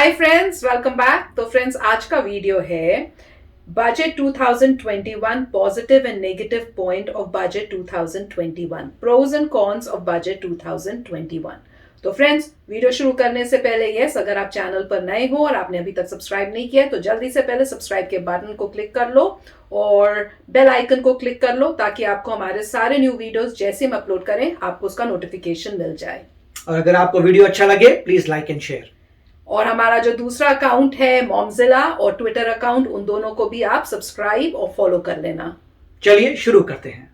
हाय friends, welcome back. तो friends, आज का वीडियो है budget 2021 positive and negative point of budget 2021, pros and cons of budget 2021। तो friends, video शुरू करने से पहले अगर आप चैनल पर नए हो और आपने अभी तक सब्सक्राइब नहीं किया है तो जल्दी से पहले सब्सक्राइब के बटन को क्लिक कर लो और बेल आइकन को क्लिक कर लो ताकि आपको हमारे सारे न्यू वीडियोस जैसे हम अपलोड करें आपको उसका नोटिफिकेशन मिल जाए। और अगर आपको वीडियो अच्छा लगे प्लीज लाइक एंड शेयर। और हमारा जो दूसरा अकाउंट है मॉमजिला और ट्विटर अकाउंट, उन दोनों को भी आप सब्सक्राइब और फॉलो कर लेना। चलिए शुरू करते हैं।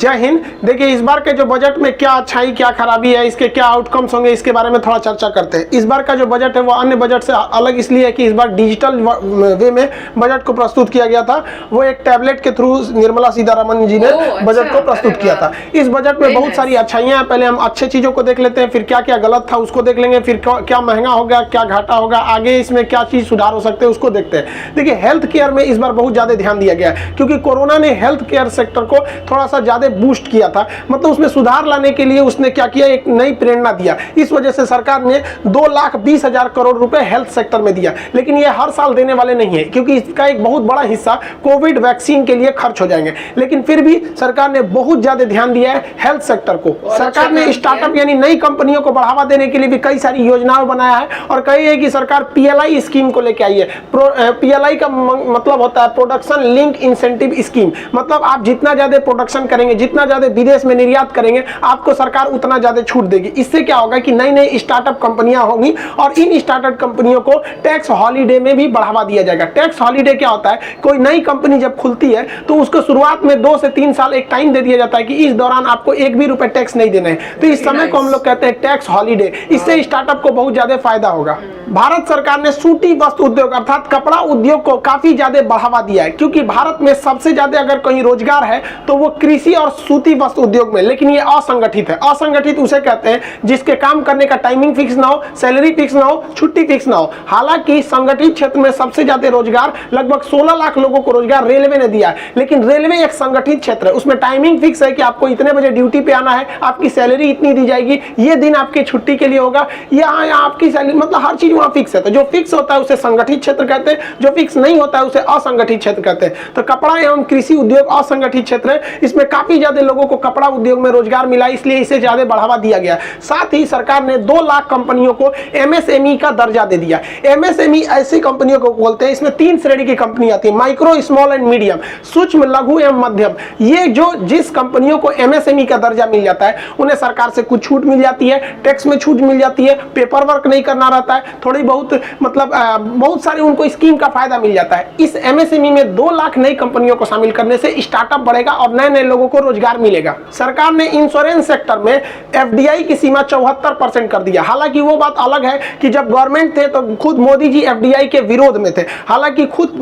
जय हिंद। देखिए, इस बार के जो बजट में क्या अच्छाई क्या खराबी है, इसके क्या आउटकम्स होंगे, इसके बारे में थोड़ा चर्चा करते हैं। इस बार का जो बजट है वो अन्य बजट से अलग इसलिए है कि इस बार डिजिटल वे में बजट को प्रस्तुत किया गया था। वो एक टैबलेट के थ्रू निर्मला सीतारमण जी ने बजट को प्रस्तुत किया था। इस बजट में बहुत सारी अच्छाइयाँ हैं। पहले हम अच्छे चीज़ों को देख लेते हैं, फिर क्या क्या गलत था उसको देख लेंगे, फिर क्या महंगा हो गया, क्या घाटा होगा, आगे इसमें क्या चीज़ सुधार हो सकते हैं उसको देखते हैं। देखिए, हेल्थ केयर में इस बार बहुत ज़्यादा ध्यान दिया गया है क्योंकि कोरोना ने हेल्थ केयर सेक्टर को थोड़ा सा ज़्यादा बूस्ट किया था। मतलब उसमें सुधार लाने के लिए उसने क्या किया, एक नई प्रेरणा दिया। इस वजह से सरकार ने 2,20,000 करोड़ रुपए हेल्थ सेक्टर में दिया। लेकिन ये हर साल देने वाले नहीं है क्योंकि इसका एक बहुत बड़ा हिस्सा कोविड वैक्सीन के लिए खर्च हो जाएंगे। लेकिन फिर भी सरकार ने बहुत ज्यादा ध्यान दिया है हेल्थ सेक्टर को। सरकार ने स्टार्टअप यानी नई कंपनियों को बढ़ावा देने के लिए भी कई सारी योजनाएं बनाया है और कही है कि सरकार PLI स्कीम को लेकर आई है। PLI का मतलब होता है प्रोडक्शन लिंक इंसेंटिव स्कीम। मतलब आप जितना ज्यादा प्रोडक्शन करेंगे, जितना ज्यादा विदेश में निर्यात करेंगे, आपको सरकार उतना ज्यादा छूट देगी। इससे क्या होगा कि नई नई स्टार्टअप कंपनियां होंगी और इन स्टार्टअप कंपनियों को टैक्स हॉलीडे में भी बढ़ावा दिया जाएगा। टैक्स हॉलीडे क्या होता है, कोई नई कंपनी जब खुलती है तो उसको शुरुआत में 2 से 3 साल एक टाइम दे दिया जाता है कि इस दौरान आपको एक भी रुपए टैक्स नहीं देना है। तो इस समय को हम लोग कहते हैं टैक्स हॉलीडे। इससे स्टार्टअप को बहुत ज्यादा फायदा होगा। भारत सरकार ने सूती वस्त्र उद्योग अर्थात कपड़ा उद्योग को काफी ज्यादा बढ़ावा दिया है क्योंकि भारत में सबसे ज्यादा अगर कहीं रोजगार है तो वो कृषि और सूती वस्त्र उद्योग में। लेकिन ये असंगठित है। असंगठित उसे कहते हैं जिसके काम करने का टाइमिंग फिक्स ना हो, सैलरी फिक्स ना हो, छुट्टी फिक्स ना हो। हालांकि संगठित क्षेत्र में सबसे ज्यादा रोजगार, लगभग 16 लाख लोगों को रोजगार रेलवे ने दिया है। लेकिन रेलवे एक संगठित क्षेत्र है, उसमें टाइमिंग फिक्स है कि आपको इतने बजे ड्यूटी पे आना है, आपकी सैलरी इतनी दी जाएगी, ये दिन आपकी छुट्टी के लिए होगा, यहाँ आपकी सैलरी, मतलब हर चीज वहाँ फिक्स है। तो जो फिक्स होता है उसे संगठित क्षेत्र कहते हैं, जो फिक्स नहीं होता है उसे असंगठित क्षेत्र कहते हैं। तो कपड़ा एवं कृषि उद्योग असंगठित क्षेत्र है। इसमें काफी ज्यादा लोगों को कपड़ा उद्योग में रोजगार मिला, इसलिए इसे ज्यादा बढ़ावा दिया गया। साथ ही सरकार ने 2 लाख कंपनियों को MSME का दर्जा दे दिया। MSME ऐसी कंपनियों को बोलते हैं, इसमें 3 श्रेणी की कंपनी आती है, माइक्रो, स्मॉल एंड मीडियम, सूक्ष्म, लघु एवं मध्यम। ये जिस कंपनियों को MSME का दर्जा मिल जाता है उन्हें सरकार से कुछ छूट मिल जाती है, टैक्स में छूट मिल जाती है, पेपर वर्क नहीं करना रहता है, थोड़ी बहुत मतलब बहुत सारी उनको स्कीम का फायदा मिल जाता है। इस MSME में 2 लाख नई कंपनियों को शामिल करने से स्टार्टअप बढ़ेगा और नए नए लोगों को रोजगार मिलेगा। सरकार ने इंश्योरेंस सेक्टर में FDI की सीमा 74% कर दिया। हालांकि वो बात अलग है कि जब गवर्नमेंट थे तो खुद मोदी जी FDI के विरोध में थे। हालांकि खुद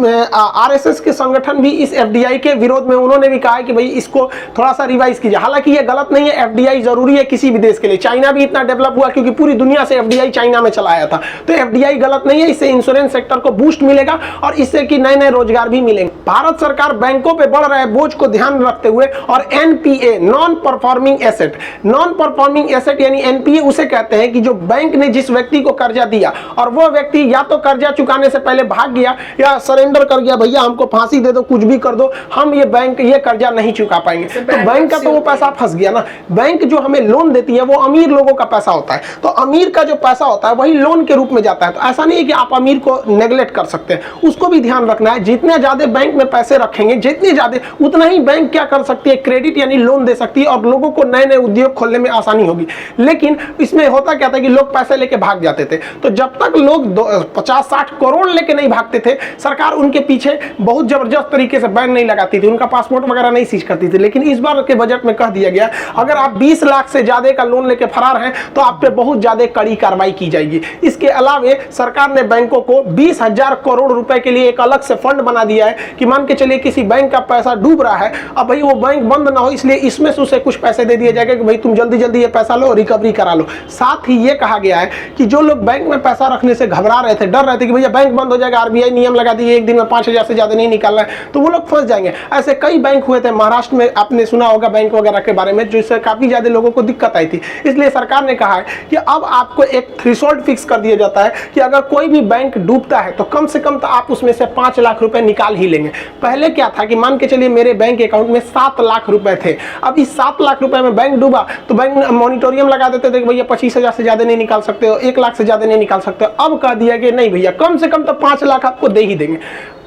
RSS के संगठन भी इस FDI के विरोध में, उन्होंने भी कहा है कि भाई इसको थोड़ा सा रिवाइज कीजिए। हालांकि ये गलत नहीं है, FDI जरूरी है किसी भी देश के लिए। चाइना भी इतना डेवलप हुआ क्योंकि पूरी दुनिया से FDI चाइना में चला आया था। तो FDI गलत नहीं है, इससे इंश्योरेंस सेक्टर को बूस्ट मिलेगा और इससे कि नए नए रोजगार भी मिलेंगे। भारत सरकार बैंकों पे बढ़ रहे बोझ को ध्यान रखते हुए और NPA non performing asset, non performing asset यानी NPA उसे कहते हैं कि जो बैंक ने जिस व्यक्ति को कर्जा दिया और वो व्यक्ति या तो कर्जा चुकाने से पहले भाग गया या सरेंडर कर गया, भैया हमको फांसी दे दो, कुछ भी कर दो, हम ये कर्जा नहीं चुका पाएंगे, तो बैंक का तो वो पैसा फंस गया ना। बैंक जो हमें लोन देती है वो अमीर लोगों का पैसा होता है, तो अमीर का जो पैसा होता है वही लोन के रूप में जाता है। तो ऐसा नहीं है कि आप अमीर को नेग्लेक्ट कर सकते हैं, उसको भी ध्यान रखना है। जितने ज्यादा बैंक में पैसे रखेंगे, जितने ज्यादा उतना ही बैंक क्या कर सकती है, क्रेडिट यानी लोन दे सकती है और लोगों को नए नए उद्योग खोलने में आसानी होगी। लेकिन इसमें होता क्या था कि लोग पैसे लेके भाग जाते थे। तो जब तक लोग 50-60 करोड़ लेके नहीं भागते थे, सरकार उनके पीछे बहुत जबरदस्त तरीके से बैन नहीं लगाती थी, उनका पासपोर्ट वगैरह नहीं सीज करती थी। लेकिन इस बार के बजट में कह दिया गया अगर आप 20 लाख से ज्यादा का लोन लेके फरार हैं तो आप पे बहुत ज्यादा कड़ी कार्रवाई की जाएगी। इसके अलावे सरकार ने बैंकों को 20,000 करोड़ रुपए के लिए एक अलग से फंड बना दिया है कि मान के चलिए किसी बैंक का पैसा डूब रहा है, अब भाई वो बैंक बैंक बंद ना हो, इसलिए इसमें से उसे कुछ पैसे दे दिए जाएगा कि भाई तुम जल्दी जल्दी ये पैसा लो, रिकवरी करा लो। साथ ही ये कहा गया है कि जो लोग बैंक में पैसा रखने से घबरा रहे थे, डर रहे थे कि भैया बैंक बंद हो जाएगा, आरबीआई नियम लगा दिए एक दिन में 5,000 से ज्यादा नहीं निकालना है, तो वो लोग फंस जाएंगे। ऐसे कई बैंक हुए थे महाराष्ट्र में, आपने सुना होगा बैंक वगैरह के बारे में, जिससे काफी ज्यादा लोगों को दिक्कत आई थी। इसलिए सरकार ने कहा है कि अब आपको एक थ्रेशोल्ड फिक्स कर दिया जाता है कि अगर कोई भी बैंक डूबता है तो कम से कम तो आप उसमें से 5 लाख रुपए निकाल ही लेंगे। पहले क्या था कि मान के चलिए मेरे बैंक अकाउंट में 7 लाख रुपए थे, अब इस 7 लाख रुपए में बैंक डूबा तो बैंक मॉनिटोरियम लगा देते थे कि भैया 25,000 से ज्यादा नहीं निकाल सकते हो, 1 लाख से ज्यादा नहीं निकाल सकते हो। अब कह दिया कि नहीं भैया, कम से कम तो 5 लाख आपको दे ही देंगे।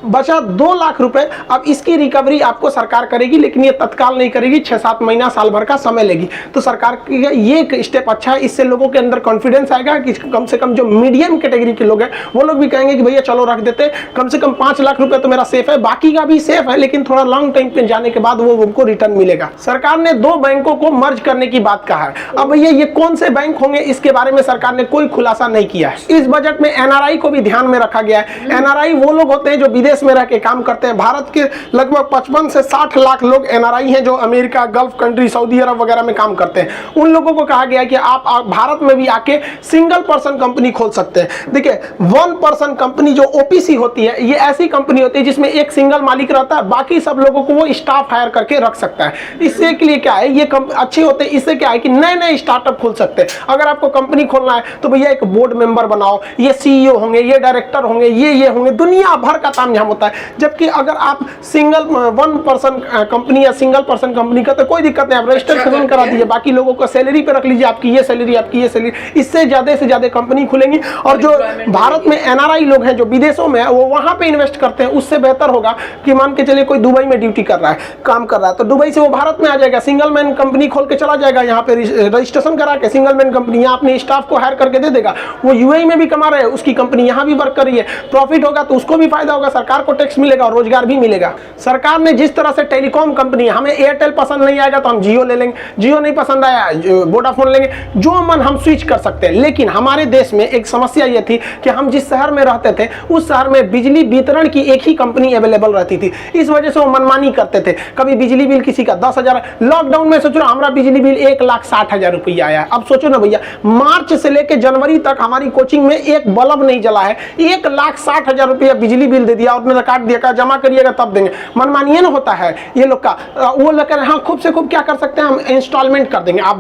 बचा 2 लाख रुपए, अब इसकी रिकवरी आपको सरकार करेगी, लेकिन ये तत्काल नहीं करेगी, 6-7 महीना साल भर का समय लेगी। तो सरकार की ये एक स्टेप अच्छा है, इससे लोगों के अंदर कॉन्फिडेंस आएगा कि कम से कम जो मीडियम कैटेगरी के लोग हैं वो लोग भी कहेंगे कि भैया चलो रख देते, कम से कम 5 लाख रुपए तो मेरा सेफ है, बाकी का भी सेफ है, लेकिन थोड़ा लॉन्ग टाइम पे जाने के बाद वो उनको रिटर्न मिलेगा। सरकार ने 2 बैंकों को मर्ज करने की बात कहा है। अब भैया ये कौन से बैंक होंगे, इसके बारे में सरकार ने कोई खुलासा नहीं किया है। इस बजट में एनआरआई को भी ध्यान में रखा गया है। एनआरआई वो लोग होते हैं जो विदेश में रह के काम करते हैं। भारत के लगभग 55 से 60 लाख लोग एनआरआई हैं जो अमेरिका, गल्फ कंट्री, सऊदी अरब वगैरह में काम करते हैं। उन लोगों को कहा गया है कि आप भारत में भी आके सिंगल पर्सन कंपनी खोल सकते हैं। देखिए, 1 पर्सन कंपनी जो ओपीसी होती है, ये ऐसी कंपनी होती है जिसमें एक सिंगल मालिक रहता है, बाकी सब लोगों को वो स्टाफ हायर करके रख सकता है। इससे के लिए क्या है, ये अच्छे होते हैं। इससे क्या है कि नए नए स्टार्टअप खोल सकते हैं। अगर आपको कंपनी खोलना है तो भैया एक बोर्ड मेंबर बनाओ, ये सीईओ होंगे, ये डायरेक्टर होंगे, ये होंगे, दुनिया भर का ताम झाम होता है। जबकि अगर आप सिंगल 1 पर्सन कंपनी या सिंगल पर्सन कंपनी का तो कोई दिक्कत नहीं, आप रजिस्टर करा दीजिए, बाकी लोगों को सैलरी पे रख लीजिए, आपकी ये सैलरी, आपकी ये सैलरी, इससे ज्यादा से ज्यादा कंपनी खुलेंगी। और जो भारत में एनआरआई लोग हैं जो विदेशों में है, वो वहां पे इन्वेस्ट करते हैं। उससे बेहतर होगा कि मान के चलिए कोई दुबई में ड्यूटी कर रहा है, काम कर रहा है, तो दुबई से वो भारत में आ जाएगा, सिंगल मैन कंपनी खोल के चला जाएगा, यहाँ पे रजिस्ट्रेशन करा के सिंगल मैन कंपनी, यहाँ अपने स्टाफ को हायर करके दे देगा। वो यूएई में भी कमा रहे हैं, उसकी कंपनी यहाँ भी वर्क कर रही है, प्रॉफिट होगा तो उसको भी फायदा होगा, सरकार को टैक्स मिलेगा और रोजगार भी मिलेगा। सरकार ने जिस तरह से टेलीकॉम कंपनी, हमें एयरटेल पसंद नहीं आएगा तो हम जियो ले लेंगे, जियो नहीं पसंद आया वोडाफोन लेंगे, जो मन हम स्विच कर सकते हैं। लेकिन हमारे देश में एक समस्या यह थी कि हम जिस शहर में रहते थे उस शहर में बिजली वितरण की एक ही कंपनी अवेलेबल रहती थी। इस वजह से वो मनमानी करते थे। कभी बिजली बिल किसी का 10,000, लॉकडाउन में सोचो हमारा बिजली बिल 1,60,000 रुपया आया। अब सोचो ना भैया, मार्च से लेकर जनवरी तक हमारी कोचिंग में एक बल्ब नहीं जला है, 1,60,000 रुपया बिजली बिल दे दिया और काट दिया, जमा करिएगा तब देंगे। मनमानी न होता है ये लोग का। वो लेकर हाँ खूब से खूब क्या कर सकते हैं, हम इंस्टॉलमेंट कर देंगे, आप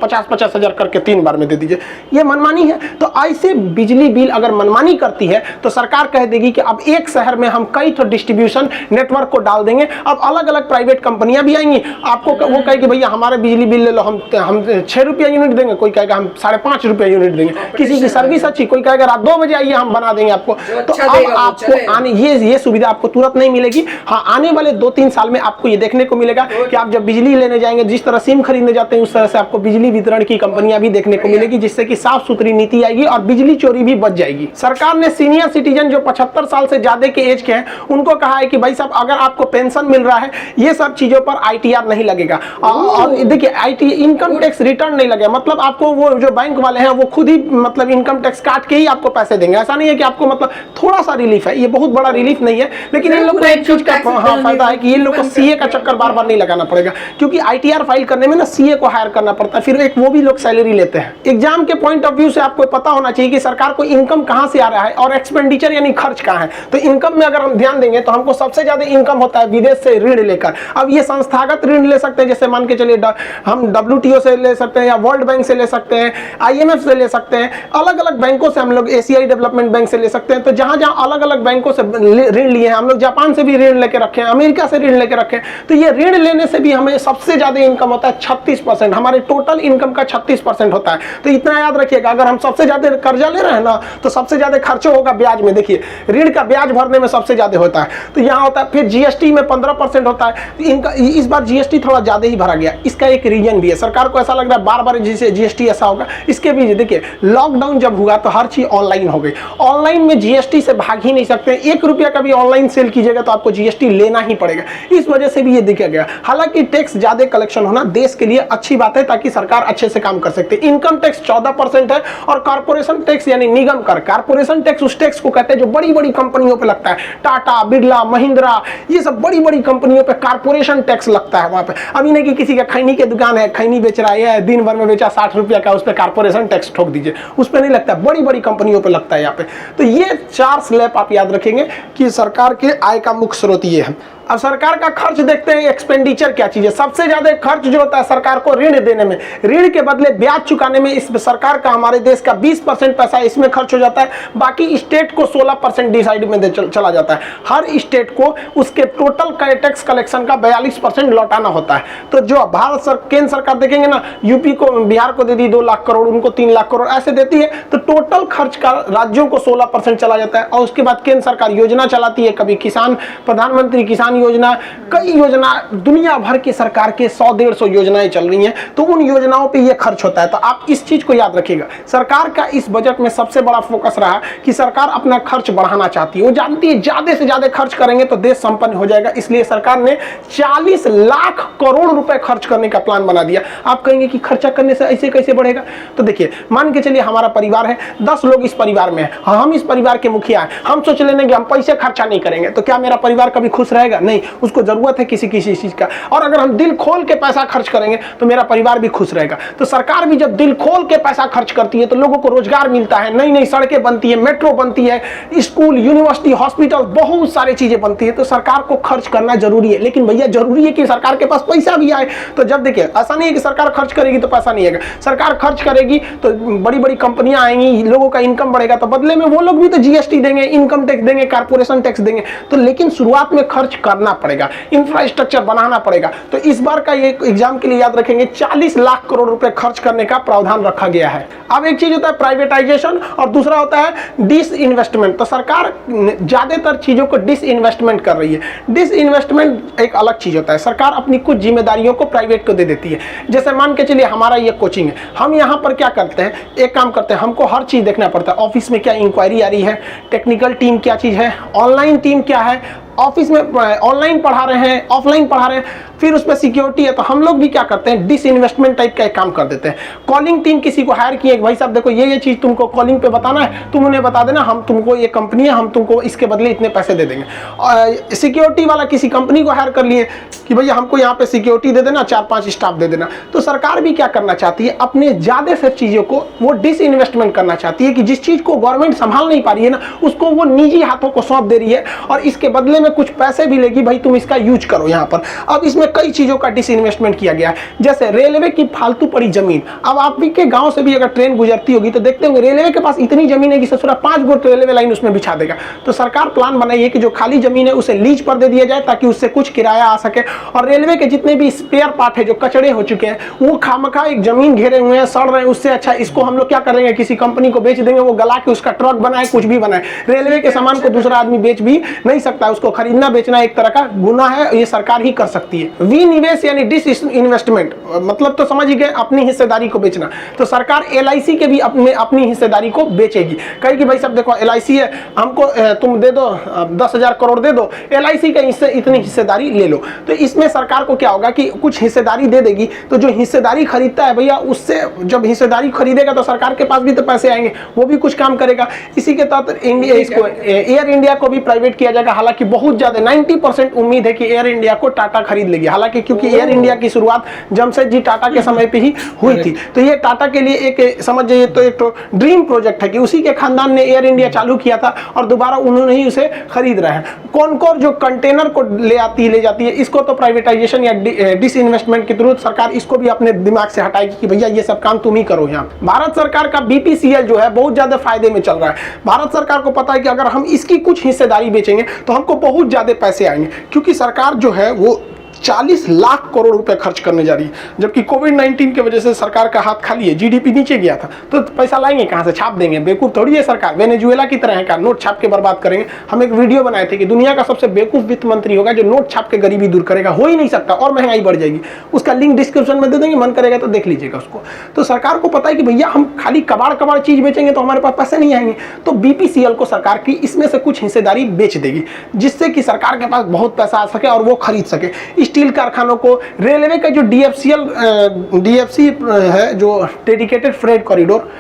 50-50 हजार करके 3 बार में दे दीजिए, ये मनमानी है। तो ऐसे बिजली बिल अगर मनमानी करती है तो सरकार कह देगी कि अब एक शहर में हम कई तो डिस्ट्रीब्यूशन नेटवर्क को डाल देंगे। अब अलग अलग प्राइवेट कंपनियां भी आएंगी, आपको वो कहेगी भैया हमारे बिजली बिल ले लो, हम 6 रुपया यूनिट देंगे, कोई कहेगा हम 5.5 रुपया यूनिट देंगे, किसी की सर्विस अच्छी, कोई कहेगा रात 2 बजे आइए हम बना देंगे आपको। तो अब आपको आने ये सुविधा आपको तुरंत नहीं मिलेगी। हाँ, आने वाले 2-3 साल में आपको ये देखने को मिलेगा कि आप जब बिजली लेने जाएंगे, जिस तरह सिम खरीदने जाते हैं उस तरह से आपको बिजली वितरण की कंपनियां भी देखने को मिलेगी, जिससे कि साफ सुथरी नीति आएगी और बिजली चोरी भी बच जाएगी। सरकार ने सीनियर सिटीजन जो 75 साल से ज्यादा के एज के हैं उनको कहा है कि भाई साहब अगर आपको पेंशन मिल रहा है, ये सब चीजों पर आईटीआर नहीं लगेगा। और देखिए आईटी इनकम टैक्स रिटर्न नहीं लगेगा, मतलब आपको वो जो बैंक वाले हैं वो खुद ही मतलब इनकम टैक्स काट के ही आपको पैसे देंगे। ऐसा नहीं है कि आपको मतलब थोड़ा सा रिलीफ है, ये बहुत बड़ा रिलीफ नहीं है, लेकिन इन लोग को एक चीज का फायदा है कि ये लोग को सीए का चक्कर बार बार नहीं लगाना पड़ेगा, क्योंकि आईटीआर फाइल करने में ना सीए को हायर करना पड़ता है, फिर एक वो भी लोग सैलरी लेते हैं। एग्जाम के पॉइंट ऑफ व्यू से आपको पता होना चाहिए कि सरकार को इनकम कहां से आ रहा है और एक्सपेंडिचर यानी खर्च कहां है। तो इनकम में अगर हम ध्यान देंगे तो हमको सबसे ज्यादा इनकम होता है विदेश से ऋण लेकर। अब ये संस्थागत ऋण ले सकते हैं, जैसे मान के चलिए हम WTO से ले सकते हैं या वर्ल्ड बैंक से ले सकते हैं, IMF से ले सकते हैं, अलग अलग बैंकों से हम लोग एशियाई डेवलपमेंट बैंक से ले सकते हैं। तो जहां जहां अलग अलग बैंकों से ऋण लिए हैं, हम लोग जापान से भी ऋण लेके रखे हैं, अमेरिका से ऋण लेके रखे हैं, तो ये ऋण लेने से भी हमें सबसे ज्यादा इनकम होता है 36%, हमारे टोटल इनकम का 36% होता है। तो इतना याद रखिएगा, अगर हम सबसे ज्यादा कर्जा ले रहे हैं ना तो सबसे ज्यादा खर्च होगा ब्याज में। देखिए ऋण का ब्याज भरने में सबसे ज्यादा होता है, तो यहाँ होता है। फिर जीएसटी में 15% होता है, इनका इस बार जीएसटी थोड़ा ज्यादा ही भरा गया। इसका एक रीजन भी है, सरकार को ऐसा लग रहा है बार बार जीएसटी ऐसा होगा, इसके भी देखिए लॉकडाउन जब हुआ तो हर चीज ऑनलाइन हो गई। ऑनलाइन में जीएसटी से भाग ही नहीं सकते, 1 रुपया रुपया का भी ऑनलाइन सेल कीजिएगा तो आपको जीएसटी लेना ही पड़ेगा। इस वजह से भी ये देखा गया। हालांकि टैक्स ज्यादा कलेक्शन होना देश के लिए अच्छी बात है, ताकि सरकार अच्छे से काम कर सकते हैं। इनकम टैक्स 14% है और कॉर्पोरेशन टैक्स यानी निगम कर, कॉर्पोरेशन टैक्स उस टैक्स को कहते हैं जो बड़ी बड़ी कंपनियों पे लगता है। टाटा, बिरला, महिंद्रा, ये सब बड़ी बड़ी कंपनियों पे कॉर्पोरेशन टैक्स लगता है वहां पे। अभी नहीं कि किसी का खैनी की दुकान है, खैनी बेच रहा है, दिन भर में बेचा 60 रुपया का, उस पर कॉर्पोरेशन टैक्स ठोक दीजिए, उस पर नहीं लगता, बड़ी बड़ी कंपनियों पे लगता है यहाँ पे। तो ये 4 स्लैब आप याद रखेंगे कि सरकार के आय का मुख्य स्रोत ये है। अब सरकार का खर्च देखते हैं, एक्सपेंडिचर क्या चीज है। सबसे ज्यादा खर्च जो होता है सरकार को ऋण देने में, ऋण के बदले ब्याज चुकाने में, इस सरकार का, हमारे देश का 20% पैसा इसमें खर्च हो जाता है। बाकी स्टेट को 16% डिसाइड में चला जाता है। हर स्टेट को उसके टोटल टैक्स कलेक्शन का 42% लौटाना होता है। तो जो केंद्र सरकार देखेंगे ना, यूपी को, बिहार को दे दी 2 लाख करोड़, उनको 3 लाख करोड़ ऐसे देती है, तो टोटल खर्च का राज्यों को 16% चला जाता है। और उसके बाद केंद्र सरकार योजना चलाती है, कभी किसान, प्रधानमंत्री किसान योजना, कई योजना, दुनिया भर की सरकार के 100-150 योजनाएं चल रही हैं, तो उन योजनाओं पे ये खर्च होता है। तो आप इस चीज को याद रखिएगा। सरकार का इस बजट में सबसे बड़ा फोकस रहा कि सरकार अपना खर्च बढ़ाना चाहती है। वो जानती है ज्यादा से ज्यादा खर्च करेंगे तो देश संपन्न हो जाएगा, इसलिए सरकार ने 40 लाख करोड़ रुपए खर्च करने का प्लान बना दिया। आप कहेंगे कि खर्चा करने से ऐसे कैसे बढ़ेगा? तो देखिए, मान के चलिए हमारा परिवार है, 10 लोग इस परिवार में है, हम इस परिवार के मुखिया हैं, हम सोच लेंगे कि हम पैसे खर्चा नहीं करेंगे, तो क्या मेरा परिवार कभी खुश रहेगा? नहीं, उसको जरूरत है किसी किसी चीज का। और अगर हम दिल खोल के पैसा खर्च करेंगे तो मेरा परिवार भी खुश रहेगा। तो सरकार भी जब दिल खोल के पैसा खर्च करती है तो लोगों को रोजगार मिलता है, नई नई सड़कें बनती है, मेट्रो बनती है, स्कूल, यूनिवर्सिटी, हॉस्पिटल, बहुत सारी चीजें बनती है। तो सरकार को खर्च करना जरूरी है, लेकिन भैया जरूरी है कि सरकार के पास पैसा भी आए। तो जब देखिए, ऐसा नहीं है कि सरकार खर्च करेगी तो पैसा नहीं आएगा। सरकार खर्च करेगी तो बड़ी बड़ी कंपनियां आएंगी, लोगों का इनकम बढ़ेगा, तो बदले में वो लोग भी तो जीएसटी देंगे, इनकम टैक्स देंगे, कॉर्पोरेशन टैक्स देंगे। तो लेकिन शुरुआत में खर्च करना पड़ेगा, इंफ्रास्ट्रक्चर बनाना पड़ेगा। तो इस बार का ये एग्जाम के लिए याद रखेंगे 40 लाख करोड़ रुपए खर्च करने का प्रावधान रखा गया है। अब एक चीज होता है प्राइवेटाइजेशन और दूसरा होता है डिसइन्वेस्टमेंट। तो सरकार ज्यादातर चीजों को डिसइन्वेस्टमेंट कर रही है। डिसइन्वेस्टमेंट एक अलग चीज होता है, सरकार अपनी कुछ जिम्मेदारियों को प्राइवेट को दे देती है। जैसे मान के चलिए हमारा ये कोचिंग है, हम यहाँ पर क्या करते हैं, एक काम करते हैं, हमको हर चीज देखना पड़ता है। ऑफिस में क्या इंक्वायरी आ रही है, टेक्निकल टीम क्या चीज है, ऑनलाइन टीम क्या है, ऑफिस में ऑनलाइन पढ़ा रहे हैं, ऑफलाइन पढ़ा रहे हैं, फिर उसमें सिक्योरिटी है। तो हम लोग भी क्या करते हैं, डिसइन्वेस्टमेंट टाइप का एक काम कर देते हैं। कॉलिंग टीम किसी को हायर किए, भाई साहब देखो ये चीज तुमको कॉलिंग पे बताना है, तुम उन्हें बता देना, हम तुमको, ये कंपनी है, हम तुमको इसके बदले इतने पैसे दे देंगे। और सिक्योरिटी वाला किसी कंपनी को हायर कर लिए कि भैया हमको यहाँ पे सिक्योरिटी दे देना, 4-5 स्टाफ दे देना। तो सरकार भी क्या करना चाहती है, अपने ज्यादा से चीजों को वो डिसइन्वेस्टमेंट करना चाहती है कि जिस चीज को गवर्नमेंट संभाल नहीं पा रही है ना, उसको वो निजी हाथों को सौंप दे रही है और इसके बदले में कुछ पैसे भी लेगी, भाई तुम इसका यूज करो यहाँ पर। अब इसमें कई चीजों का डिसइन्वेस्टमेंट किया गया है, जैसे रेलवे की फालतू पड़ी जमीन। अब आप भी के गांव से भी अगर ट्रेन गुजरती होगी तो देखते होंगे रेलवे के पास इतनी जमीन है कि ससुरा 5 गो रेलवे लाइन उसमें बिछा देगा। तो सरकार प्लान बनाई है कि जो खाली जमीन है उसे लीज पर दे दिया जाए ताकि उससे कुछ किराया आ सके। और रेलवे के जितने भी स्पेयर पार्ट है जो कचड़े हो चुके हैं, वो खामखा एक जमीन घेरे हुए हैं, सड़ रहे हैं, उससे अच्छा इसको हम लोग क्या करेंगे, किसी कंपनी को बेच देंगे, वो गला के उसका ट्रक बनाए, कुछ भी बनाए। रेलवे के सामान को दूसरा आदमी बेच भी नहीं सकता, उसको खरीदना बेचना एक तरह का गुनाह है, ये सरकार ही कर सकती है। विनिवेश यानी डिसइन्वेस्टमेंट, मतलब तो समझ गए, अपनी हिस्सेदारी को बेचना। तो सरकार एलआईसी के भी अपनी हिस्सेदारी को बेचेगी, कहेगी भाई साहब देखो एलआईसी है, हमको तुम दे दो 10,000 करोड़ दे दो, एलआईसी का इससे इतनी हिस्सेदारी ले लो। तो इसमें सरकार को क्या होगा कि कुछ हिस्सेदारी दे देगी, तो जो हिस्सेदारी खरीदता है भैया, उससे जब हिस्सेदारी खरीदेगा तो सरकार के पास भी तो पैसे आएंगे, वो भी कुछ काम करेगा। इसी के तहत इसको एयर इंडिया को भी हुई किया जाएगा। हालांकि बहुत ज्यादा 90% उम्मीद है कि एयर इंडिया को टाटा खरीद लेगी, हालांकि क्योंकि एयर इंडिया की शुरुआत जमशेद जी टाटा के समय पे ही हुई थी। तो ये टाटा के लिए एक समझ जाइए तो एक तो ड्रीम प्रोजेक्ट है कि उसी के खानदान ने एयर इंडिया चालू किया था और दोबारा उन्होंने ही उसे खरीद रहे हैं। कौन जो कंटेनर को ले जाती है, इसको तो प्राइवेटाइजेशन या डिसइन्वेस्टमेंट के थ्रू सरकार इसको भी अपने दिमाग से हटाएगी कि भैया ये सब काम तुम ही करो। यहाँ भारत सरकार का बीपीसीएल जो है बहुत ज्यादा फायदे में चल रहा है। भारत सरकार को पता है कि अगर हम इसकी कुछ हिस्सेदारी बेचेंगे तो हमको बहुत ज्यादा पैसे आएंगे, क्योंकि सरकार जो है वो 40 लाख करोड़ रुपए खर्च करने जा रही है, जबकि कोविड-19 की वजह से सरकार का हाथ खाली है, जीडीपी नीचे गया था, तो पैसा लाएंगे कहां से, छाप देंगे, बेवकूफ थोड़ी है सरकार, वेनेजुएला की तरह है का नोट छाप के बर्बाद करेंगे। हम एक वीडियो बनाए थे कि दुनिया का सबसे बेवकूफ वित्त मंत्री होगा जो नोट छाप के गरीबी दूर करेगा, हो ही नहीं सकता और महंगाई बढ़ जाएगी। उसका लिंक डिस्क्रिप्शन में दे देंगे, मन करेगा तो देख लीजिएगा उसको। तो सरकार को पता है कि भैया हम खाली कबाड़ कबाड़ चीज बेचेंगे तो हमारे पास पैसे नहीं आएंगे, तो बीपीसीएल को सरकार की इसमें से कुछ हिस्सेदारी बेच देगी, जिससे कि सरकार के पास बहुत पैसा आ सके और वो खरीद सके। स्टील कारखानों को, रेलवे का जो डीएफसी है जो डेडिकेटेड फ्रेट कॉरिडोर,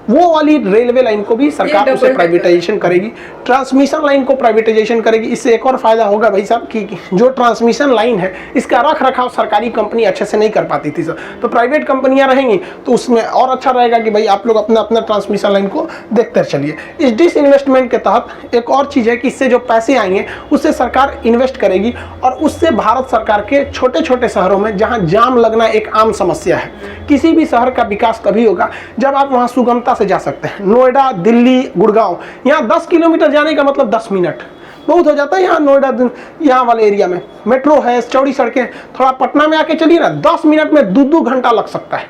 वो वाली रेलवे लाइन को भी सरकार उसे प्राइवेटाइजेशन करेगी, ट्रांसमिशन लाइन को प्राइवेटाइजेशन करेगी। इससे एक और फायदा होगा भाई साहब कि जो ट्रांसमिशन लाइन है इसका रख रखाव सरकारी कंपनी अच्छे से नहीं कर पाती थी सर, तो प्राइवेट कंपनियां रहेंगी तो उसमें और अच्छा रहेगा कि भाई आप लोग अपना अपना ट्रांसमिशन लाइन को देखते चलिए। इस डिसइन्वेस्टमेंट के तहत एक और चीज़ है कि इससे जो पैसे आएंगे उससे सरकार इन्वेस्ट करेगी और उससे भारत सरकार के छोटे छोटे शहरों में जहाँ जाम लगना एक आम समस्या है, किसी भी शहर का विकास तभी होगा जब आप वहाँ सुगमता से जा सकते हैं। नोएडा, दिल्ली, गुड़गांव, यहाँ 10 किलोमीटर जाने का मतलब 10 मिनट बहुत हो जाता है। यहाँ नोएडा, यहाँ वाले एरिया में मेट्रो है, चौड़ी सड़कें। थोड़ा पटना में आके चलिए ना, 10 मिनट में 2-2 घंटा लग सकता है।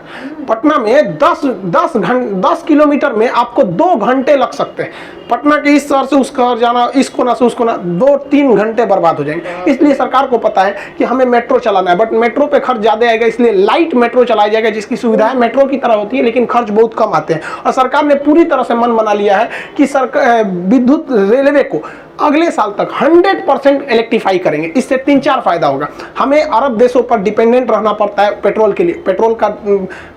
पटना में 10 किलोमीटर में आपको 2 घंटे लग सकते हैं। पटना के इस शहर से उस शहर जाना, इस कोना से उस कोना, 2-3 घंटे बर्बाद हो जाएंगे। इसलिए सरकार को पता है कि हमें मेट्रो चलाना है, बट मेट्रो पे खर्च ज्यादा आएगा, इसलिए लाइट मेट्रो चलाया जाएगा जिसकी सुविधाएं मेट्रो की तरह होती है लेकिन खर्च बहुत कम आते हैं। और सरकार ने पूरी तरह से मन बना लिया है कि विद्युत रेलवे को अगले साल तक 100% इलेक्ट्रीफाई करेंगे। इससे 3-4 फायदा होगा। हमें अरब देशों पर डिपेंडेंट रहना पड़ता है पेट्रोल के लिए, पेट्रोल का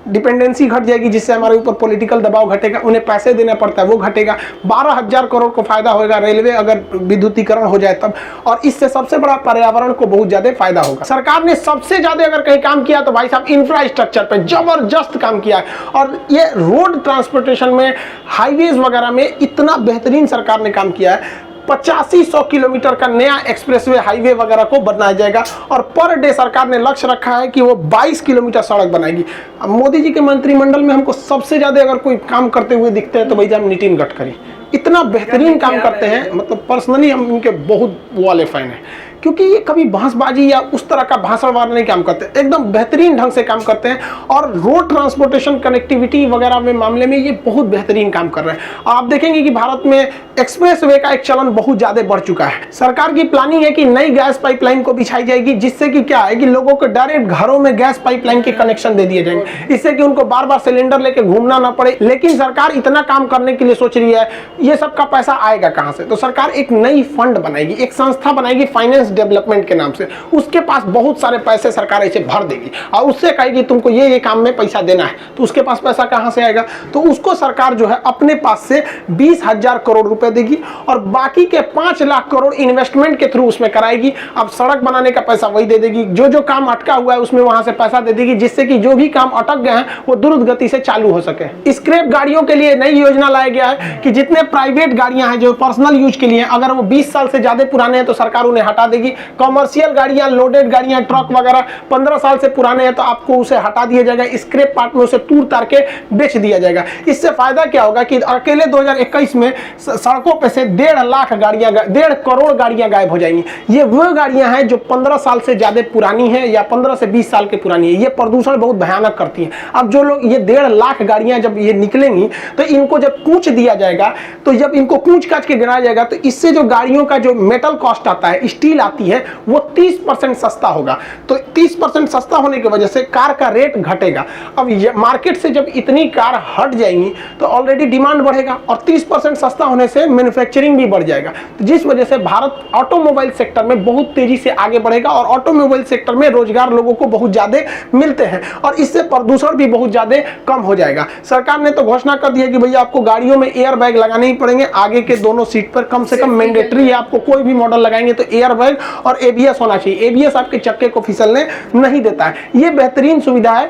डिपेंडेंसी घट जाएगी जिससे हमारे ऊपर पॉलिटिकल दबाव घटेगा, उन्हें पैसे देना पड़ता है वो घटेगा। 12,000 करोड़ को फायदा होगा रेलवे अगर विद्युतीकरण हो जाए तब, और इससे सबसे बड़ा पर्यावरण को बहुत ज्यादा फायदा होगा। सरकार ने सबसे ज्यादा अगर कहीं काम किया तो भाई साहब इंफ्रास्ट्रक्चर पे जबरदस्त काम किया है, और ये रोड ट्रांसपोर्टेशन में, हाईवेज वगैरह में इतना बेहतरीन सरकार ने काम किया है। 8500 किलोमीटर का नया एक्सप्रेसवे, हाईवे वगैरह को बनाया जाएगा, और पर डे सरकार ने लक्ष्य रखा है कि वो 22 किलोमीटर सड़क बनाएगी। मोदी जी के मंत्रिमंडल में हमको सबसे ज्यादा अगर कोई काम करते हुए दिखते हैं तो भाई साहब नितिन गडकरी इतना बेहतरीन काम करते हैं, मतलब पर्सनली हम इनके बहुत वाले फैन हैं, क्योंकि ये कभी बहसबाजी या उस तरह का भाषणवार नहीं काम करते, एकदम बेहतरीन ढंग से काम करते हैं। और रोड ट्रांसपोर्टेशन, कनेक्टिविटी वगैरह में मामले में ये बहुत बेहतरीन काम कर रहे हैं। आप देखेंगे कि भारत में एक्सप्रेसवे का एक चलन बहुत ज्यादा बढ़ चुका है। सरकार की प्लानिंग है कि नई गैस पाइपलाइन को बिछाई जाएगी, जिससे कि क्या है कि लोगों को डायरेक्ट घरों में गैस पाइपलाइन के कनेक्शन दे दिए जाएंगे, इससे कि उनको बार बार सिलेंडर लेके घूमना ना पड़े। लेकिन सरकार इतना काम करने के लिए सोच रही है, ये सब का पैसा आएगा कहां से? तो सरकार एक नई फंड बनाएगी, एक संस्था बनाएगी फाइनेंस डेवलपमेंट के नाम से। उसके पास बहुत सारे पैसे सरकार ऐसे भर देगी और उससे कहेगी तुमको ये काम में पैसा देना है, तो उसके पास पैसा कहां से आएगा? तो उसको सरकार जो है अपने पास से 20,000 करोड़ रुपए देगी और बाकी के 5 लाख करोड़ इन्वेस्टमेंट के थ्रू उसमें कराएगी। अब सड़क बनाने का पैसा वही दे देगी, जो जो काम अटका हुआ है उसमें वहां से पैसा दे देगी, जिससे कि जो भी काम अटक गए हैं वो द्रुत गति से चालू हो सके। स्क्रैप गाड़ियों के लिए नई योजना लाया गया है कि जितने प्राइवेट गाड़ियां हैं जो पर्सनल यूज के लिए, अगर वो 20 साल से ज्यादा पुराने हैं तो सरकार उन्हें हटा देगी। कमर्शियल गाड़ियां, लोडेड गाड़ियां, ट्रक वगैरह 15 साल से पुराने हैं तो आपको उसे हटा दिया जाएगा, स्क्रैप पार्ट में उसे तूर तार के बेच दिया जाएगा। इससे फायदा क्या होगा कि अकेले 2021 में सड़कों पे से 1.5 लाख गाड़ियां, 1.5 करोड़ गाड़ियां गायब हो जाएंगी। ये वो गाड़ियां हैं जो 15 साल से ज्यादा पुरानी है या 15 से 20 साल की पुरानी है। ये प्रदूषण बहुत भयानक करती है। अब जो लोग ये 1.5 लाख गाड़ियां जब ये निकलेंगी तो इनको जब कूच दिया जाएगा, तो जब इनको कूच काच के गिराया जाएगा तो इससे जो गाड़ियों का जो मेटल कॉस्ट आता है, स्टील आती है, वो 30% सस्ता होगा। तो 30% सस्ता होने की वजह से कार का रेट घटेगा। अब मार्केट से जब इतनी कार हट जाएंगी तो ऑलरेडी डिमांड बढ़ेगा और 30% सस्ता होने से मैन्युफैक्चरिंग भी बढ़ जाएगा, तो जिस वजह से भारत ऑटोमोबाइल सेक्टर में बहुत तेजी से आगे बढ़ेगा और ऑटोमोबाइल सेक्टर में रोजगार लोगों को बहुत ज्यादा मिलते हैं और इससे प्रदूषण भी बहुत ज्यादा कम हो जाएगा। सरकार ने तो घोषणा कर दी है कि भैया आपको गाड़ियों में एयर बैग लगाने ही पड़ेंगे, आगे के दोनों सीट पर कम से कम मैंडेटरी है। आपको कोई भी मॉडल लगाएंगे तो एयर बैग और एबीएस होना चाहिए। एबीएस आपके चक्के को फिसलने नहीं देता है। ये बेहतरीन सुविधा है,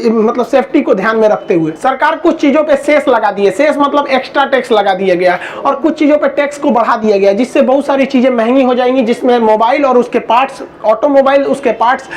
मतलब सेफ्टी को ध्यान में रखते हुए। सरकार कुछ चीजों पे सेस लगा दिए, सेस मतलब एक्स्ट्रा टैक्स लगा दिया गया और कुछ चीजों पे टैक्स को बढ़ा दिया गया, जिससे बहुत सारी चीजें महंगी हो जाएंगी, जिसमें मोबाइल और उसके पार्ट्स, ऑटोमोबाइल उसके पार्ट्स,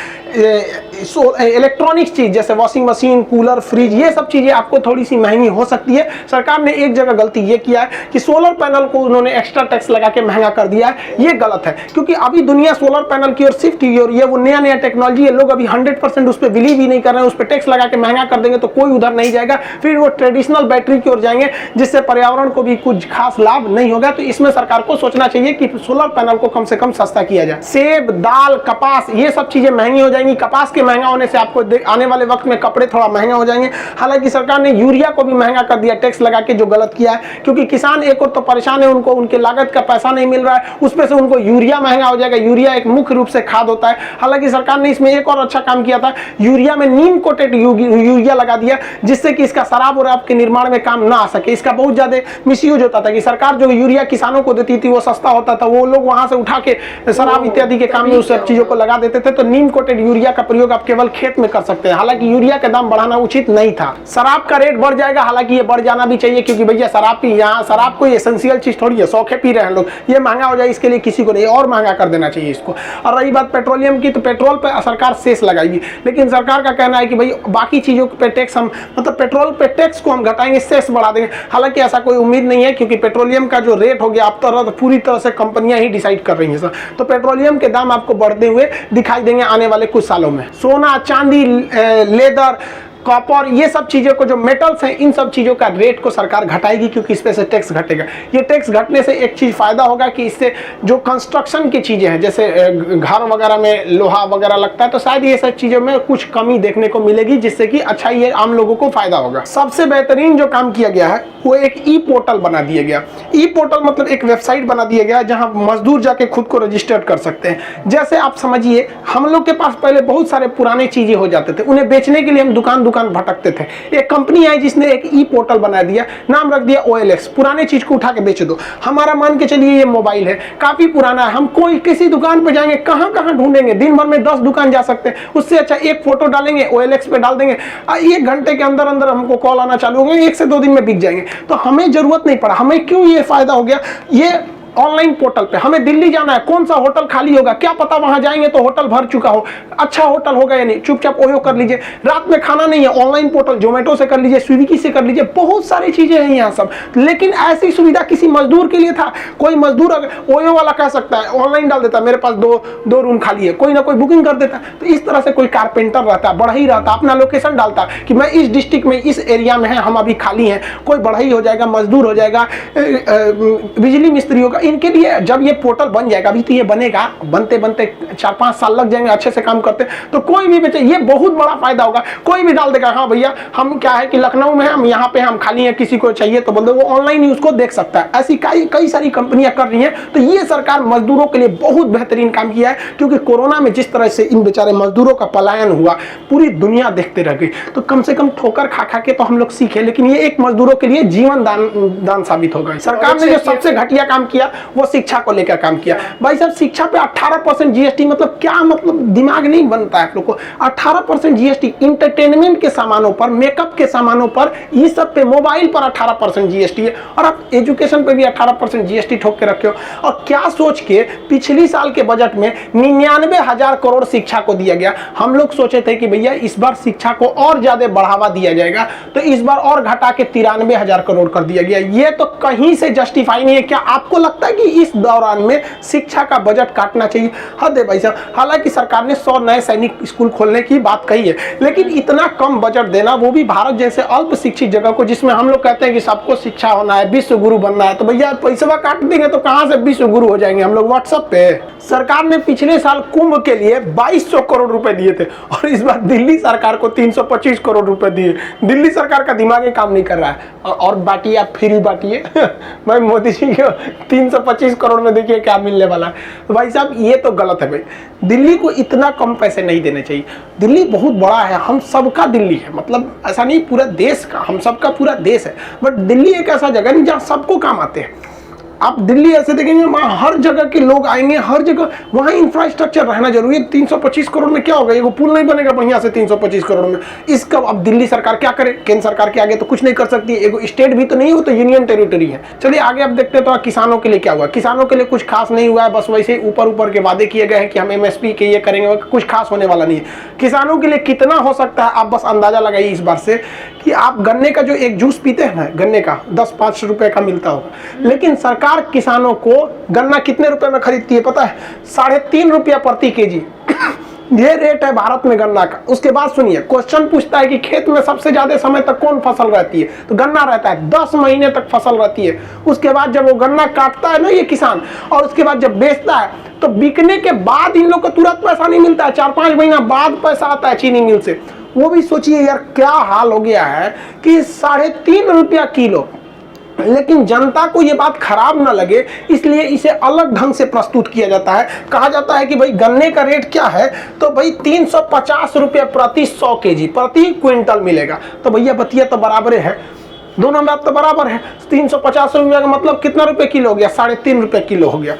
इलेक्ट्रॉनिक्स चीज जैसे वॉशिंग मशीन, कूलर, फ्रिज, ये सब चीजें आपको थोड़ी सी महंगी हो सकती है। सरकार ने एक जगह गलती ये किया है कि सोलर पैनल को उन्होंने एक्स्ट्रा टैक्स लगा के महंगा कर दिया है। ये गलत है, क्योंकि अभी दुनिया सोलर पैनल की ओर शिफ्ट हुई और ये वो नया नया टेक्नोलॉजी है, लोग अभी 100% उस पर बिलीव ही नहीं कर रहे हैं, उस पर टैक्स लगा के महंगा कर देंगे तो कोई उधर नहीं जाएगा, फिर वो ट्रेडिशनल बैटरी की ओर जाएंगे जिससे पर्यावरण को भी कुछ खास लाभ नहीं होगा। तो इसमें सरकार को सोचना चाहिए कि सोलर पैनल को कम से कम सस्ता किया जाए। सेब, दाल, कपास ये सब चीजें महंगी हो जाएंगी। कपास के महंगा होने से आपको आने वाले वक्त में कपड़े थोड़ा महंगा हो जाएंगे। हालांकि सरकार ने यूरिया को भी महंगा कर दिया टैक्स लगा के, जो गलत किया है, क्योंकि किसान एक और तो परेशान है, उनको उनके लागत का पैसा नहीं मिल रहा है, उसमें से उनको यूरिया महंगा हो जाएगा। यूरिया एक मुख्य रूप से खाद होता है। हालांकि सरकार ने इसमें एक और अच्छा काम किया था, यूरिया में नीम कोटेड यूरिया लगा दिया जिससे कि इसका शराब और आपके निर्माण में काम ना आ सके। इसका बहुत ज्यादा मिसयूज होता था कि सरकार जो यूरिया किसानों को देती थी वो सस्ता होता था, वो लोग वहां से उठा के शराब इत्यादि के काम में उस सब चीजों को लगा देते थे। तो नीम कोटेड यूरिया का प्रयोग आप केवल खेत में कर सकते हैं। हालांकि यूरिया का दाम बढ़ाना उचित नहीं था। शराब का रेट बढ़ जाएगा, हालांकि ये बढ़ जाना भी चाहिए क्योंकि भैया शराब पी, यहाँ शराब कोई एसेंशियल चीज थोड़ी है, शौखे पी रहे हैं लोग, ये महंगा हो जाए इसके लिए किसी को नहीं, और महंगा कर देना चाहिए इसको। और रही बात पेट्रोलियम की, तो पेट्रोल पे सरकार सेस लगाएगी, लेकिन सरकार का कहना है कि भाई बाकी चीजों पे टैक्स हम, मतलब पेट्रोल पे टैक्स को हम घटाएंगे, सेस बढ़ा देंगे। हालांकि ऐसा कोई उम्मीद नहीं है क्योंकि पेट्रोलियम का जो रेट हो गया अब तो पूरी तरह से कंपनियां ही डिसाइड कर रही हैं सर। तो पेट्रोलियम के दाम आपको बढ़ते हुए दिखाई देंगे आने वाले कुछ सालों में। सोना, चांदी, लेदर, कॉपर, ये सब चीजों को, जो मेटल्स हैं, इन सब चीजों का रेट को सरकार घटाएगी क्योंकि इस पे से टैक्स घटेगा। ये टैक्स घटने से एक चीज फायदा होगा कि इससे जो कंस्ट्रक्शन की चीजें हैं, जैसे घर वगैरह में लोहा वगैरह लगता है, तो शायद ये सब चीजों में कुछ कमी देखने को मिलेगी जिससे कि अच्छा ये आम लोगों को फायदा होगा। सबसे बेहतरीन जो काम किया गया है वो एक ई पोर्टल बना दिया गया। ई पोर्टल मतलब एक वेबसाइट बना दिया गया जहां मजदूर जाके खुद को रजिस्टर्ड कर सकते हैं। जैसे आप समझिए हम लोग के पास पहले बहुत सारे पुराने चीजें हो जाते थे, उन्हें बेचने के लिए हम दुकान भटकते थे। एक कंपनी आई जिसने एक ई पोर्टल बना दिया, नाम रख दिया OLX। पुराने चीज को उठा के बेच दो। हमारा मान के चलिए ये मोबाइल है, काफी पुराना है, हम कोई किसी दुकान पे जाएंगे, कहां कहां ढूंढेंगे, दिन भर में 10 दुकान जा सकते हैं। उससे अच्छा एक फोटो डालेंगे, OLX पे डाल देंगे, 1 घंटे के अंदर अंदर हमको कॉल आना चालू होंगे, 1 से 2 दिन में बिक जाएंगे। तो हमें जरूरत नहीं पड़ा। हमें क्यों ये फायदा हो गया? ये ऑनलाइन पोर्टल पे हमें दिल्ली जाना है, कौन सा होटल खाली होगा, क्या पता वहां जाएंगे तो होटल भर चुका हो, अच्छा होटल होगा या नहीं, चुपचाप ओयो कर लीजिए। रात में खाना नहीं है, ऑनलाइन पोर्टल जोमेटो से कर लीजिए, स्विगी से कर लीजिए, बहुत सारी चीजें हैं यहाँ सब। लेकिन ऐसी सुविधा किसी मजदूर के लिए था? कोई मजदूर अगर ओयो वाला कह सकता है, ऑनलाइन डाल देता, मेरे पास दो रूम खाली है, कोई ना कोई बुकिंग कर देता। तो इस तरह से कोई कारपेंटर रहता, बढ़ई रहता, अपना लोकेशन डालता कि मैं इस डिस्ट्रिक्ट में इस एरिया में है, हम अभी खाली हैं, कोई बढ़ई हो जाएगा, मजदूर हो जाएगा, बिजली मिस्त्री होगा, इनके लिए जब ये पोर्टल बन जाएगा, अभी तो ये बनेगा, बनते बनते 4-5 साल लग जाएंगे अच्छे से काम करते, तो कोई भी बेचे, ये बहुत बड़ा फायदा होगा। कोई भी डाल देगा, हाँ भैया हम क्या है कि लखनऊ में हम यहाँ पे हम खाली हैं, किसी को चाहिए तो बोल दो, वो ऑनलाइन ही उसको देख सकता है। ऐसी कई सारी कंपनियां कर रही हैं। तो ये सरकार मजदूरों के लिए बहुत बेहतरीन काम किया है, क्योंकि कोरोना में जिस तरह से इन बेचारे मजदूरों का पलायन हुआ, पूरी दुनिया देखते रह गई। तो कम से कम ठोकर खा खा के तो हम लोग सीखे, लेकिन ये एक मजदूरों के लिए जीवन दान साबित होगा। सरकार ने जो सबसे घटिया काम किया वो शिक्षा को लेकर काम किया। भाई साहब शिक्षा पे 18% जीएसटी, मतलब क्या, मतलब दिमाग नहीं बनता है आप लोग को। 18% जीएसटी इंटरटेनमेंट के सामानों पर, मेकअप के सामानों पर, ये सब पे, मोबाइल पर 18% जीएसटी है, और आप एजुकेशन पे भी 18% जीएसटी ठोक के रखे हो। और क्या सोच के पिछली साल के बजट में 99,000 करोड़ शिक्षा को दिया गया। हम लोग सोचे थे कि भैया इस बार शिक्षा को और ज्यादा बढ़ावा दिया जाएगा, तो इस बार और घटा के 93,000 करोड़ कर दिया गया। ये तो कहीं से जस्टिफाई नहीं है। क्या आपको लगता है कि इस दौरान में शिक्षा का बजट काटना चाहिए? हद है भाई साहब। हालांकि सरकार ने 100 नए सैनिक स्कूल खोलने की बात कही है, लेकिन इतना कम बजट देना, वो भी भारत जैसे अल्प शिक्षित जगह को, जिसमें हम लोग कहते हैं कि सबको शिक्षा होना है, विश्व गुरु बनना है, तो भैया पैसा काट देंगे तो कहां से विश्व गुरु हो जाएंगे हम लोग व्हाट्सएप पे। सरकार ने पिछले साल कुंभ के लिए 2200 करोड़ रुपए दिए थे, और इस बार दिल्ली सरकार को 325 करोड़ रुपए दिए। दिल्ली सरकार का दिमाग ही काम नहीं कर रहा है। और बांटिए, आप फ्री बांटिए। भाई मोदी जी को 325 करोड़ में देखिए क्या मिलने वाला है। तो भाई साहब ये तो गलत है भाई। दिल्ली को इतना कम पैसे नहीं देने चाहिए। दिल्ली बहुत बड़ा है, हम सबका दिल्ली है, मतलब ऐसा नहीं पूरा देश का, हम सबका पूरा देश है। बट दिल्ली एक ऐसा जगह नहीं जहाँ सबको काम आते हैं। आप दिल्ली ऐसे देखेंगे वहाँ हर जगह के लोग आएंगे, हर जगह वहाँ इंफ्रास्ट्रक्चर रहना जरूरी है। 325 करोड़ में क्या होगा? ये पुल नहीं बनेगा बढ़िया से 325 करोड़ में। इसका अब दिल्ली सरकार क्या करे? केंद्र सरकार के आगे तो कुछ नहीं कर सकती। एक स्टेट भी तो नहीं हो, तो यूनियन टेरिटरी है। चलिए आगे अब देखते हैं तो किसानों के लिए क्या हुआ। किसानों के लिए कुछ खास नहीं हुआ है, बस वैसे ऊपर के वादे किए गए हैं कि हम MSP के ये करेंगे, कुछ खास होने वाला नहीं है। किसानों के लिए कितना हो सकता है आप बस अंदाजा लगाइए इस बार से, कि आप गन्ने का जो एक जूस पीते हैं ना, गन्ने का 10-5 रुपए का मिलता होगा, लेकिन सरकार सरकार किसानों को गन्ना कितने रुपए में खरीदती है पता है? 3.5 रुपया प्रति केजी ये रेट है भारत में गन्ना का। उसके बाद सुनिए, क्वेश्चन पूछता है कि खेत में सबसे ज्यादा समय तक कौन फसल रहती है, तो गन्ना रहता है। 10 महीने तक फसल रहती है। उसके बाद जब वो गन्ना काटता है ना ये किसान, और उसके बाद जब बेचता है, तो बिकने के बाद इन लोग को तुरंत पैसा नहीं मिलता है, 4-5 महीना बाद पैसा आता है चीनी मिल से। वो भी सोचिए यार क्या हाल हो गया है कि 3.5 रुपया किलो। लेकिन जनता को ये बात खराब ना लगे इसलिए इसे अलग ढंग से प्रस्तुत किया जाता है। कहा जाता है कि भाई गन्ने का रेट क्या है, तो भाई 350 रुपये प्रति 100 केजी प्रति क्विंटल मिलेगा। तो भैया बतिया तो बराबर है, दोनों बात तो बराबर है। 350 रुपये का मतलब कितना रुपए किलो हो गया? 3.5 रुपये किलो हो गया।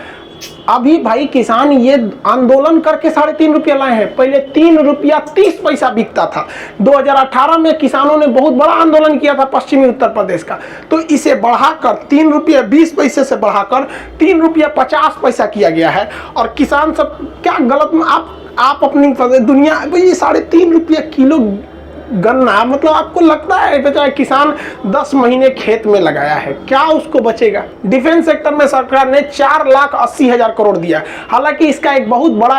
अभी भाई किसान ये आंदोलन करके 3.5 रुपया लाए हैं। पहले 3 रुपया 30 पैसा बिकता था। 2018 में किसानों ने बहुत बड़ा आंदोलन किया था पश्चिमी उत्तर प्रदेश का, तो इसे बढ़ाकर 3 रुपया 20 पैसे से बढ़ाकर 3 रुपया 50 पैसा किया गया है। और किसान सब क्या गलत, आप अपनी दुनिया भाई 3.5 रुपया किलो गन्ना, मतलब आपको लगता है बेचारा किसान 10 महीने खेत में लगाया है, क्या उसको बचेगा? डिफेंस सेक्टर में सरकार ने 4,80,000 करोड़ दिया। हालांकि इसका एक बहुत बड़ा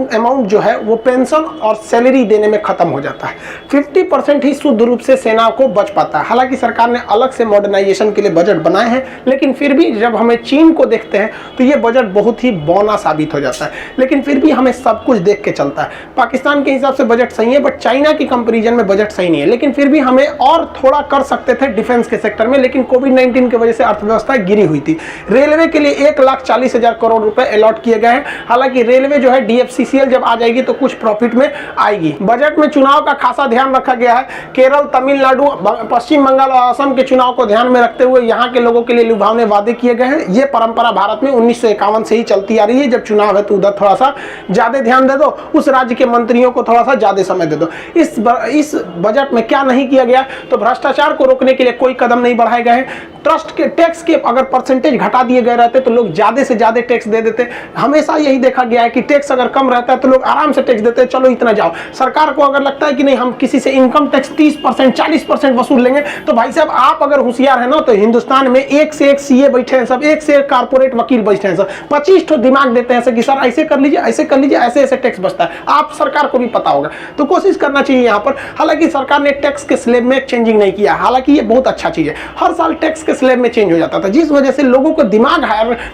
अमाउंट जो है वो पेंशन और सैलरी देने में खत्म हो जाता है। 50% ही शुद्ध रूप से सेना को बच पाता है। हालांकि सरकार ने अलग से मॉडर्नाइजेशन के लिए बजट बनाए हैं, लेकिन फिर भी जब हमें चीन को देखते हैं तो ये बजट बहुत ही बौना साबित हो जाता है। लेकिन फिर भी हमें सब कुछ देख के चलता है। पाकिस्तान के हिसाब से बजट सही है, बट चाइना की कंपेरिजन में बजट सही नहीं है। लेकिन फिर भी हमें और थोड़ा कर सकते थे डिफेंस के सेक्टर में, लेकिन कोविड-19 की वजह से अर्थव्यवस्था गिरी हुई थी। रेलवे के लिए 1,40,000 करोड़ रुपए अलॉट किए गए हैं। हालांकि रेलवे जो है DFCCL जब आ जाएगी तो कुछ प्रॉफिट में आएगी। बजट में चुनाव का खासा ध्यान रखा गया है। केरल, तमिलनाडु, पश्चिम बंगाल और असम के चुनाव को ध्यान में रखते हुए यहाँ के लोगों के लिए लुभावने वादे किए गए हैं। ये परंपरा भारत में 1951 से ही चलती आ रही है। जब चुनाव है तो उधर थोड़ा सा ज्यादा ध्यान दे दो, उस राज्य के मंत्रियों को थोड़ा सा ज्यादा समय दे दो। इस बजट में क्या नहीं किया गया, तो भ्रष्टाचार को रोकने के लिए कोई कदम नहीं बढ़ाए गए हैं। ट्रस्ट के टैक्स के अगर परसेंटेज घटा दिए गए रहते तो लोग ज्यादा से ज्यादा टैक्स दे देते। हमेशा यही देखा गया है कि टैक्स अगर कम रहता है तो लोग आराम से टैक्स देते, चलो इतना जाओ। सरकार को अगर लगता है कि नहीं हम किसी से इनकम टैक्स 30% 40% वसूल लेंगे, तो भाई साहब आप अगर होशियार है ना तो हिंदुस्तान में एक से एक सीए बैठे हैं, सब एक से एक कारपोरेट वकील बैठे हैं, सब 25 ठो दिमाग देते हैं कि सर ऐसे कर लीजिए, ऐसे कर लीजिए, ऐसे ऐसे टैक्स बचता है। आप सरकार को भी पता होगा, तो कोशिश करना चाहिए यहाँ पर। हालांकि सरकार ने टैक्स के स्लैब में चेंजिंग नहीं किया, हालांकि ये बहुत अच्छा चीज है। हर साल टैक्स के स्लैब में चेंज हो जाता था, जिस वजह से लोगों को दिमाग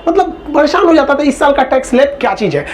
मतलब परेशान हो जाता था इस साल का टैक्स स्लैब क्या चीज है।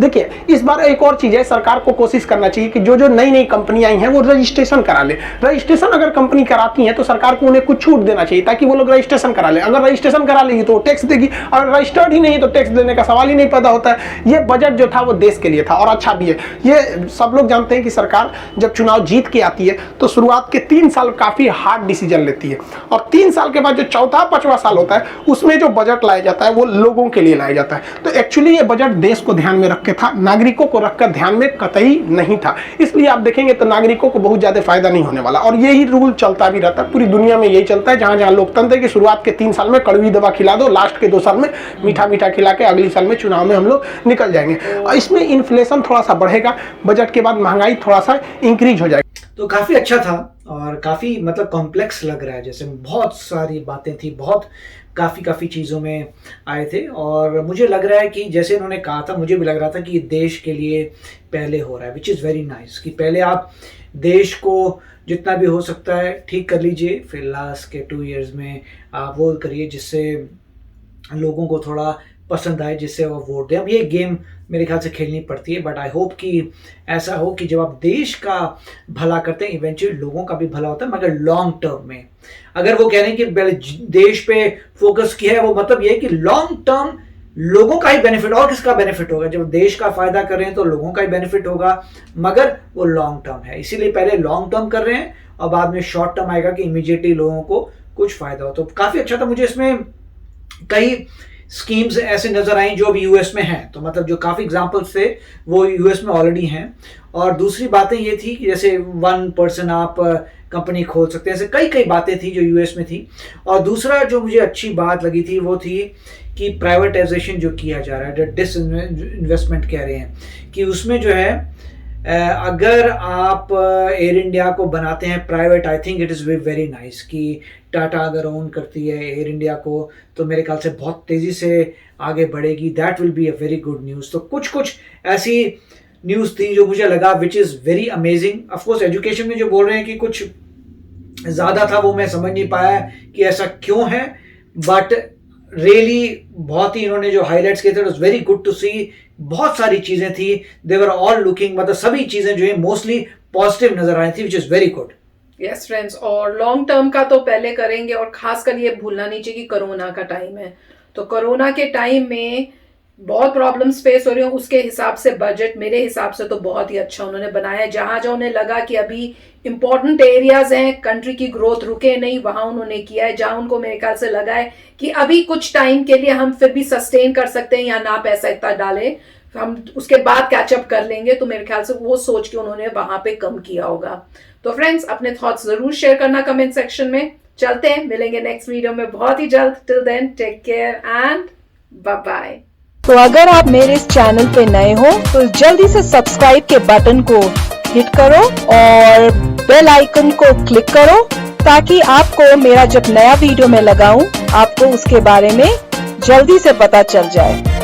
देखिए इस बार एक और चीज है, सरकार को कोशिश करना चाहिए कि जो जो नई नई कंपनी आई हैं वो रजिस्ट्रेशन करा ले। रजिस्ट्रेशन अगर कंपनी कराती है तो सरकार को उन्हें कुछ छूट देना चाहिए ताकि वो लोग रजिस्ट्रेशन करा ले। अगर रजिस्ट्रेशन करा लेगी तो टैक्स देगी, अगर रजिस्टर्ड ही नहीं तो टैक्स देने का सवाल ही नहीं पैदा होता है। ये बजट जो था वो देश के लिए था और अच्छा भी है। ये सब लोग जानते हैं कि सरकार जब चुनाव जीत के आती है तो शुरुआत के 3 साल काफी हार्ड डिसीजन लेती है, और 3 साल के बाद जो चौथा 5वां साल होता है उसमें जो बजट लाया जाता है वो लोगों के लिए लाया जाता है। तो एक्चुअली ये बजट देश को ध्यान में रख के था, नागरिकों को रखकर ध्यान में कतई नहीं था। इसलिए आप देखेंगे तो नागरिकों को बहुत ज्यादा फायदा नहीं होने वाला, और यही रूल चलता भी रहता है पूरी दुनिया में। यही चलता है जहां जहां लोकतंत्र है कि शुरुआत के 3 साल में कड़वी दवा खिला दो, लास्ट के 2 साल में मीठा मीठा खिला के अगले साल में चुनाव में हम लोग निकल जाएंगे। और इसमें इन्फ्लेशन थोड़ा सा बढ़ेगा, बजट के बाद महंगाई थोड़ा सा इंक्रीज हो जाएगी। तो काफी अच्छा था और काफी मतलब कॉम्प्लेक्स लग रहा है, जैसे बहुत सारी बातें थी, बहुत काफ़ी चीज़ों में आए थे। और मुझे लग रहा है कि जैसे इन्होंने कहा था, मुझे भी लग रहा था कि ये देश के लिए पहले हो रहा है, विच इज़ वेरी नाइस। कि पहले आप देश को जितना भी हो सकता है ठीक कर लीजिए, फिर लास्ट के 2 इयर्स में आप वो करिए जिससे लोगों को थोड़ा पसंद आए, जिससे वो वोट दें। अब ये गेम मेरे ख्याल से खेलनी पड़ती है, बट आई होप कि ऐसा हो कि जब आप देश का भला करते हैं इवेंचुअली लोगों का भी भला होता है, मगर लॉन्ग टर्म में। अगर वो कह रहे हैं कि देश पे फोकस किया है, वो मतलब ये है कि लॉन्ग टर्म लोगों का ही बेनिफिट, और किसका बेनिफिट होगा? जब देश का फायदा कर रहे हैं तो लोगों का ही बेनिफिट होगा, मगर वो लॉन्ग टर्म है। इसीलिए पहले लॉन्ग टर्म कर रहे हैं और बाद में शॉर्ट टर्म आएगा कि इमीडिएटली लोगों को कुछ फायदा हो। तो काफी अच्छा था। मुझे इसमें कई स्कीम्स ऐसे नजर आई जो अभी यूएस में हैं, तो मतलब जो काफी एग्जांपल्स थे वो यूएस में ऑलरेडी हैं। और दूसरी बातें ये थी कि जैसे 1% आप कंपनी खोल सकते हैं, ऐसे कई बातें थी जो यूएस में थी। और दूसरा जो मुझे अच्छी बात लगी थी वो थी कि प्राइवेटाइजेशन जो किया जा रहा है, जो डिसइन्वेस्टमेंट कह रहे हैं, कि उसमें जो है अगर आप एयर इंडिया को बनाते हैं private, I think it is very nice कि टाटा अगर ओन करती है एयर इंडिया को तो मेरे ख्याल से बहुत तेज़ी से आगे बढ़ेगी। That will be a very good news. तो कुछ ऐसी न्यूज़ थी जो मुझे लगा which is very amazing. Of course education में जो बोल रहे हैं कि कुछ ज़्यादा था वो मैं समझ नहीं पाया कि ऐसा क्यों है, बट रियली बहुत ही इन्होंने जो हाईलाइट्स किए थे it was very good to see. बहुत सारी चीज़ें थी, दे वर ऑल लुकिंग, मतलब सभी चीज़ें जो है मोस्टली पॉजिटिव नजर आई थी, which is very good. Yes friends, और लॉन्ग टर्म का तो पहले करेंगे, और खासकर ये भूलना नहीं चाहिए कि कोरोना का टाइम है, तो कोरोना के टाइम में बहुत प्रॉब्लम्स फेस हो रही हैं। उसके हिसाब से बजट मेरे हिसाब से तो बहुत ही अच्छा उन्होंने बनाया। जहां जहां उन्हें लगा कि अभी इंपॉर्टेंट एरियाज हैं, कंट्री की ग्रोथ रुके नहीं, वहां उन्होंने किया है। जहां उनको मेरे ख्याल से लगा है कि अभी कुछ टाइम के लिए हम फिर भी सस्टेन कर सकते हैं या ना पैसा इतना डालें, हम उसके बाद कैचअप कर लेंगे, तो मेरे ख्याल से वो सोच के उन्होंने वहां पे कम किया होगा। तो फ्रेंड्स, अपने थॉट्स जरूर शेयर करना कमेंट सेक्शन में। चलते हैं, मिलेंगे नेक्स्ट वीडियो में बहुत ही जल्द। Till then take care and bye bye. तो अगर आप मेरे इस चैनल पे नए हो तो जल्दी से सब्सक्राइब के बटन को हिट करो और बेल आइकन को क्लिक करो ताकि आपको मेरा जब नया वीडियो मैं लगाऊं आपको उसके बारे में जल्दी से पता चल जाए।